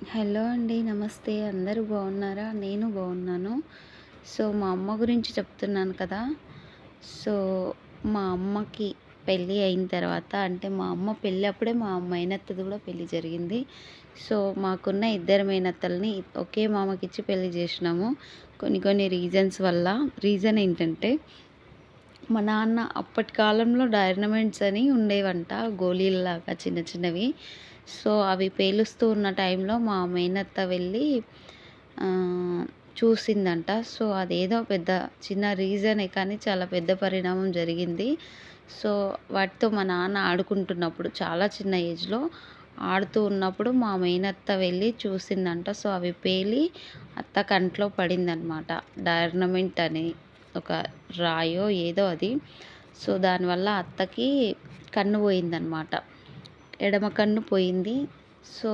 Hello అండి. నమస్తే. అందరూ బాగున్నారా? నేను బాగున్నాను. సో, మా అమ్మ గురించి చెప్తున్నాను కదా! సో, మా అమ్మకి పెళ్ళి అయిన తర్వాత అంటే మా అమ్మ పెళ్ళి అప్పుడే మా మేనత్తది కూడా పెళ్లి జరిగింది. సో, మాకున్న ఇద్దరు మేనత్తలని ఒకే మామకిచ్చి పెళ్లి చేసినాము. కొన్ని కొన్ని రీజన్స్ వల్ల. రీజన్ ఏంటంటే మా నాన్న అప్పటి కాలంలో డైనమైట్స్ అని ఉండేవంట. గోళీల్లాగా చిన్న చిన్నవి. సో, అవి పేలుస్తూ ఉన్న టైంలో మా మేనత్త వెళ్ళి చూసిందంట. సో, అదేదో పెద్ద చిన్న రీజనే కానీ చాలా పెద్ద పరిణామం జరిగింది. సో, వాటితో మా నాన్న ఆడుకుంటున్నప్పుడు చాలా చిన్న ఏజ్‌లో ఆడుతూ ఉన్నప్పుడు మా మేనత్త వెళ్ళి చూసిందంట. సో, అవి పేలి అత్త కంట్లో పడిందనమాట. డైనమైట్ అని ఒక రాయో ఏదో అది. సో, దానివల్ల అత్తకి కన్ను పోయిందనమాట. ఎడమ కన్ను పోయింది. సో,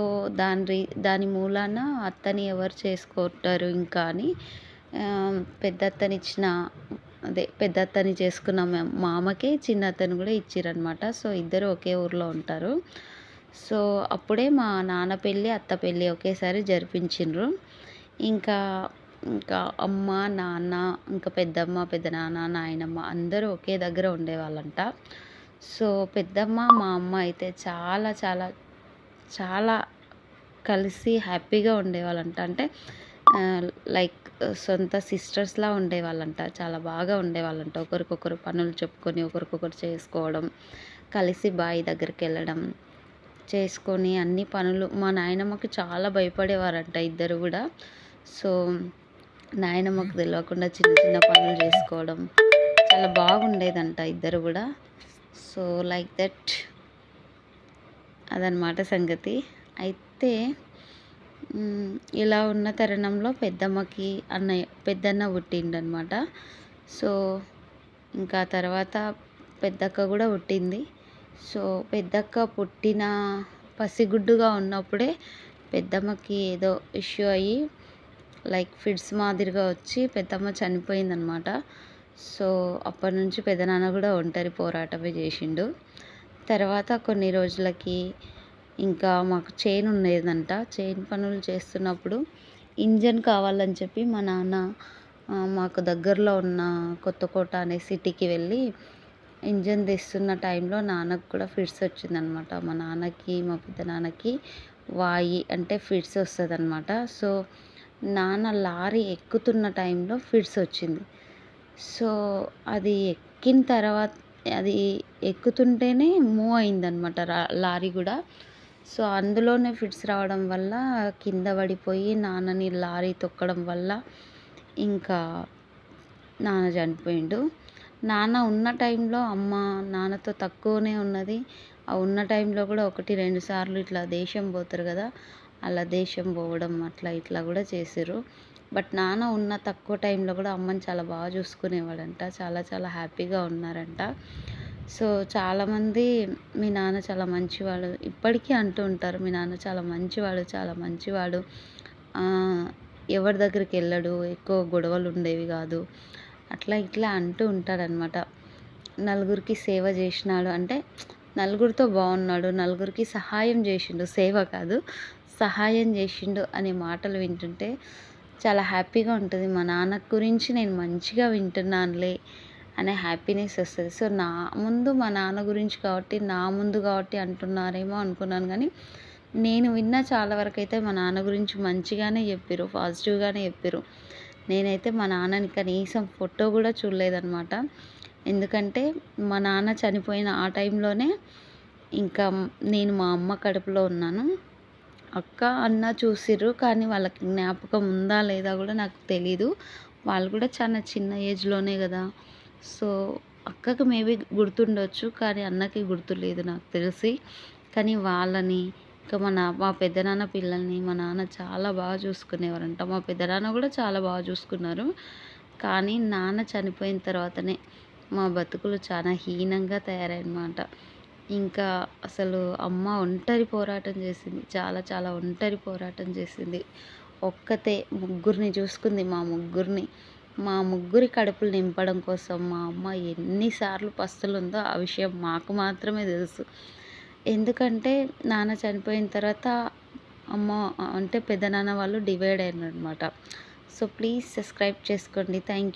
దాని మూలాన అత్తని ఎవరు చేసుకుంటారు ఇంకా అని పెద్దత్తనిచ్చిన పెద్దత్తని చేసుకున్న మామకే చిన్నత్తని కూడా ఇచ్చిరనమాట. సో, ఇద్దరు ఒకే ఊర్లో ఉంటారు. సో, అప్పుడే మా నాన్న పెళ్ళి, అత్త పెళ్ళి ఒకేసారి జరిపించిండ్రు. ఇంకా ఇంకా అమ్మ, నాన్న, ఇంకా పెద్దమ్మ, పెద్దనాన్న, నాయనమ్మ అందరూ ఒకే దగ్గర ఉండేవాళ్ళంట. సో, పెద్దమ్మ, మా అమ్మ అయితే చాలా చాలా చాలా కలిసి హ్యాపీగా ఉండేవాళ్ళంట. అంటే లైక్ సొంత సిస్టర్స్‌లా ఉండేవాళ్ళంట. చాలా బాగా ఉండేవాళ్ళంట. ఒకరికొకరు పనులు చెప్పుకొని, ఒకరికొకరు చేసుకోవడం, కలిసి బావి దగ్గరికెళ్ళడం, చేసుకొని అన్ని పనులు మా నాయనమ్మకి చాలా భయపడేవారంట ఇద్దరు గూడా. సో, నాయనమ్మకు తెలవకుండా చిన్న చిన్న పనులు చేసుకోవడం చాలా బాగుండేదంట ఇద్దరు గూడా. సో, లైక్ దట్ అదనమాట సంగతి. అయితే ఇలా ఉన్న తరుణంలో పెద్దన్న పుట్టిండనమాట. సో, ఇంకా తర్వాత పెద్దక్క కూడా పుట్టింది. సో, పెద్దక్క పుట్టిన పసిగుడ్డుగా ఉన్నప్పుడే పెద్దమ్మకి ఏదో ఇష్యూ అయ్యి లైక్ ఫిట్స్ మాదిరిగా వచ్చి పెద్దమ్మ చనిపోయిందనమాట. సో, అప్పటినుంచి పెదనాన్న కూడా ఒంటరి పోరాటమే చేసిండు. తర్వాత కొన్ని రోజులకి ఇంకా మాకు చైన్ ఉండేదంట. చైన్ పనులు చేస్తున్నప్పుడు ఇంజన్ కావాలని చెప్పి మా నాన్న మాకు దగ్గరలో ఉన్న కొత్తకోట అనే సిటీకి వెళ్ళి ఇంజన్ తెస్తున్న టైంలో నాన్నకు కూడా ఫిట్స్ వచ్చిందనమాట. మా నాన్నకి, మా పెద్దనాన్నకి వాయి అంటే ఫిట్స్ వస్తదనమాట. సో, నాన్న లారీ ఎక్కుతున్న టైంలో ఫిట్స్ వచ్చింది. సో, అది ఎక్కిన తర్వాత అది ఎక్కుతుంటేనే మూవ్ అయిందనమాట లారీ కూడా. సో, అందులోనే ఫిట్స్ రావడం వల్ల కింద పడిపోయి నాన్నని లారీ తొక్కడం వల్ల ఇంకా నాన్న చనిపోయిండు. నాన్న ఉన్న టైంలో అమ్మ నాన్నతో తక్కువనే ఉన్నది. ఆ ఉన్న టైంలో కూడా 1, 2 సార్లు ఇట్లా దేశం పోతారు కదా! అలా దేశం పోవడం అట్లా ఇట్లా కూడా చేసిర్రు. బట్ నాన్న ఉన్న తక్కువ టైంలో కూడా అమ్మని చాలా బాగా చూసుకునేవాడంట. చాలా చాలా హ్యాపీగా ఉన్నారంట. సో, చాలామంది మీ నాన్న చాలా మంచివాడు ఇప్పటికీ అంటూ ఉంటారు. మీ నాన్న చాలా మంచివాడు, చాలా మంచివాడు. ఎవరి దగ్గరికి వెళ్ళడు, ఎక్కువ గొడవలు ఉండేవి కాదు. అట్లా ఇట్లా అంటూ ఉంటాడనమాట. నలుగురికి సేవ చేసినాడు అంటే నలుగురితో బాగున్నాడు, నలుగురికి సహాయం చేసిండు. సేవ కాదు, సహాయం చేసిండు అనే మాటలు వింటుంటే చాలా హ్యాపీగా ఉంటుంది. మా నాన్న గురించి నేను మంచిగా వింటున్నానులే అనే హ్యాపీనెస్ వస్తుంది. సో, నా ముందు మా నాన్న గురించి కాబట్టి, నా ముందు కాబట్టి అంటున్నారేమో అనుకున్నాను కానీ, నేను విన్న చాలా వరకైతే మా నాన్న గురించి మంచిగానే చెప్పిర్రు, పాజిటివ్‌గానే చెప్పిర్రు. నేనైతే మా నాన్నని కనీసం ఫోటో కూడా చూడలేదనమాట. ఎందుకంటే మా నాన్న చనిపోయిన ఆ టైంలోనే ఇంకా నేను మా అమ్మ కడుపులో ఉన్నాను. అక్క, అన్న చూసిర్రు కానీ వాళ్ళకి జ్ఞాపకం ఉందా లేదా కూడా నాకు తెలీదు. వాళ్ళు కూడా చాలా చిన్న ఏజ్‌లోనే కదా! సో, అక్కకి మేబీ గుర్తుండొచ్చు. కానీ అన్నకి గుర్తులేదు నాకు తెలిసి. కానీ వాళ్ళని ఇంకా మా పెద్దనాన్న పిల్లల్ని మా నాన్న చాలా బాగా చూసుకునేవారంట. మా పెద్దనాన్న కూడా చాలా బాగా చూసుకున్నారు. కానీ నాన్న చనిపోయిన తర్వాతనే మా బతుకులు చాలా హీనంగా తయారయ్యాయన్నమాట. ఇంకా అసలు అమ్మ ఒంటరి పోరాటం చేసింది. చాలా చాలా ఒంటరి పోరాటం చేసింది. ఒక్కతే ముగ్గురిని చూసుకుంది. మా ముగ్గురి కడుపులు నింపడం కోసం మా అమ్మ ఎన్నిసార్లు పస్తులుందో ఆ విషయం మాకు మాత్రమే తెలుసు. ఎందుకంటే నాన్న చనిపోయిన తర్వాత అమ్మ అంటే పెద్దనాన్న వాళ్ళు డివైడ్ అయ్యారనమాట. సో ప్లీజ్ సబ్స్క్రైబ్ చేసుకోండి. Thank you.